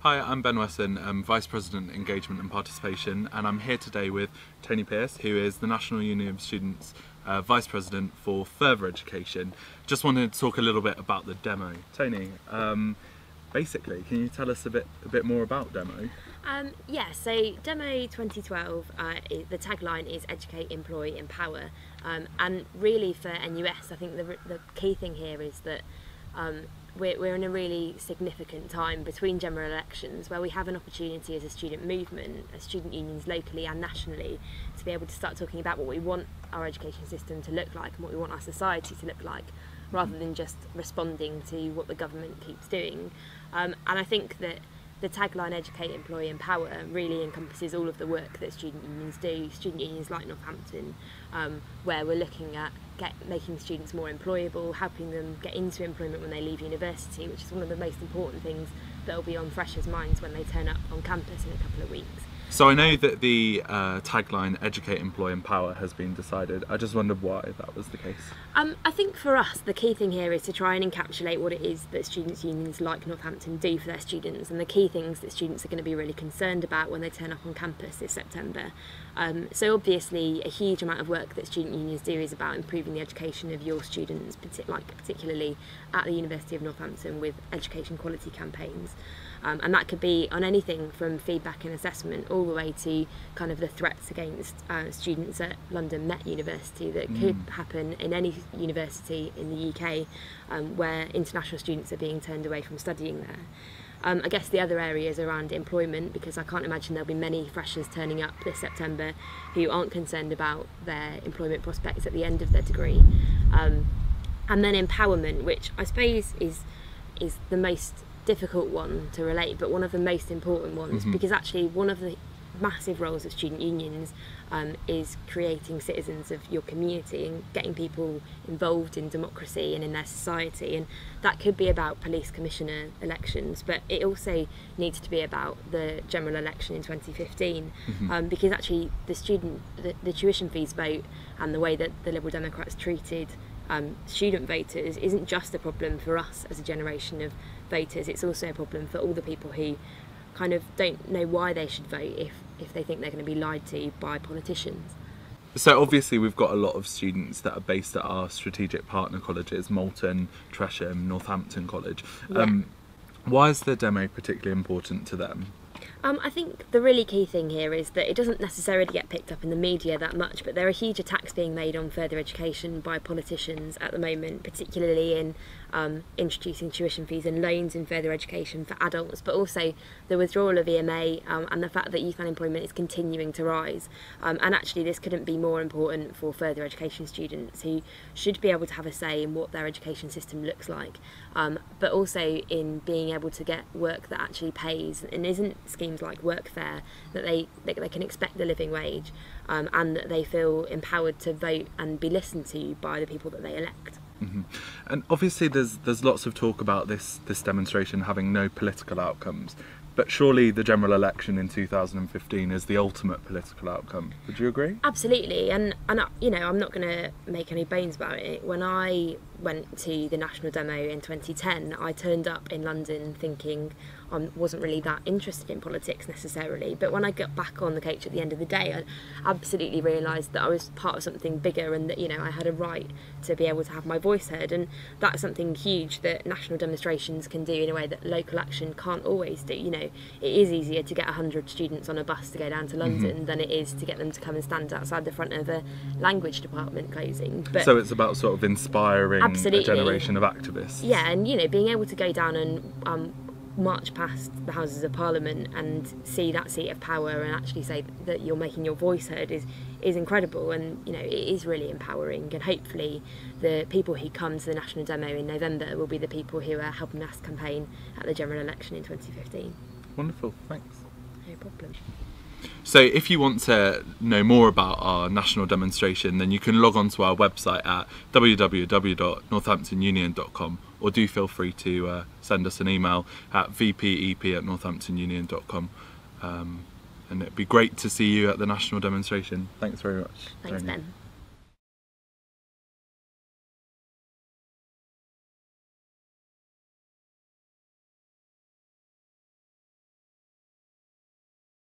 Hi, I'm Ben Wesson, Vice President Engagement and Participation, and I'm here today with Toni Pearce, who is the National Union of Students Vice President for Further Education. Just wanted to talk a little bit about the demo. Toni, basically, can you tell us a bit more about demo? So Demo 2012, the tagline is Educate, Employ, Empower, and really for NUS I think the key thing here is that we're in a really significant time between general elections where we have an opportunity as a student movement, as student unions locally and nationally, to be able to start talking about what we want our education system to look like and what we want our society to look like, rather than just responding to what the government keeps doing. And I think that the tagline Educate, Employ, Empower really encompasses all of the work that student unions do. Student unions like Northampton, where we're looking at making students more employable, helping them get into employment when they leave university, which is one of the most important things that will be on freshers' minds when they turn up on campus in a couple of weeks. So I know that the tagline Educate, Employ, Empower has been decided. I just wondered why that was the case. I think for us the key thing here is to try and encapsulate what it is that students' unions like Northampton do for their students, and the key things that students are going to be really concerned about when they turn up on campus this September. So obviously a huge amount of work that student unions do is about improving the education of your students, particularly at the University of Northampton, with education quality campaigns. And that could be on anything from feedback and assessment all the way to kind of the threats against students at London Met University that could happen in any university in the UK where international students are being turned away from studying there. I guess the other areas around employment, because I can't imagine there'll be many freshers turning up this September who aren't concerned about their employment prospects at the end of their degree. And then empowerment, which I suppose is the most difficult one to relate, but one of the most important ones, because actually one of the massive roles of student unions is creating citizens of your community and getting people involved in democracy and in their society, and that could be about police commissioner elections, but it also needs to be about the general election in 2015, because actually the tuition fees vote and the way that the Liberal Democrats treated student voters isn't just a problem for us as a generation of voters, it's also a problem for all the people who kind of don't know why they should vote if they think they're going to be lied to by politicians. So obviously we've got a lot of students that are based at our strategic partner colleges, Malton, Tresham, Northampton College. Why is the demo particularly important to them? I think the really key thing here is that it doesn't necessarily get picked up in the media that much, but there are huge attacks being made on further education by politicians at the moment, particularly in introducing tuition fees and loans in further education for adults, but also the withdrawal of EMA and the fact that youth unemployment is continuing to rise. And actually this couldn't be more important for further education students who should be able to have a say in what their education system looks like, but also in being able to get work that actually pays and isn't schemes like workfare, that they can expect a living wage, and that they feel empowered to vote and be listened to by the people that they elect. And obviously there's lots of talk about this demonstration having no political outcomes, but surely the general election in 2015 is the ultimate political outcome. Would you agree? Absolutely, and you know, I'm not going to make any bones about it. When I went to the national demo in 2010, I turned up in London thinking I wasn't really that interested in politics necessarily, but when I got back on the coach at the end of the day, I absolutely realised that I was part of something bigger and that, you know, I had a right to be able to have my voice heard, and that's something huge that national demonstrations can do in a way that local action can't always do. You know, it is easier to get 100 students on a bus to go down to London than it is to get them to come and stand outside the front of a language department closing. But so it's about sort of inspiring a generation of activists. Yeah, and you know, being able to go down and march past the Houses of Parliament and see that seat of power and actually say that you're making your voice heard is incredible, and you know, it is really empowering, and hopefully the people who come to the national demo in November will be the people who are helping us campaign at the general election in 2015. Wonderful, thanks. No problem. So if you want to know more about our national demonstration, then you can log on to our website at www.northamptonunion.com, or do feel free to send us an email at vpep@northamptonunion.com. And it'd be great to see you at the national demonstration. Thanks very much. Thanks, Ben.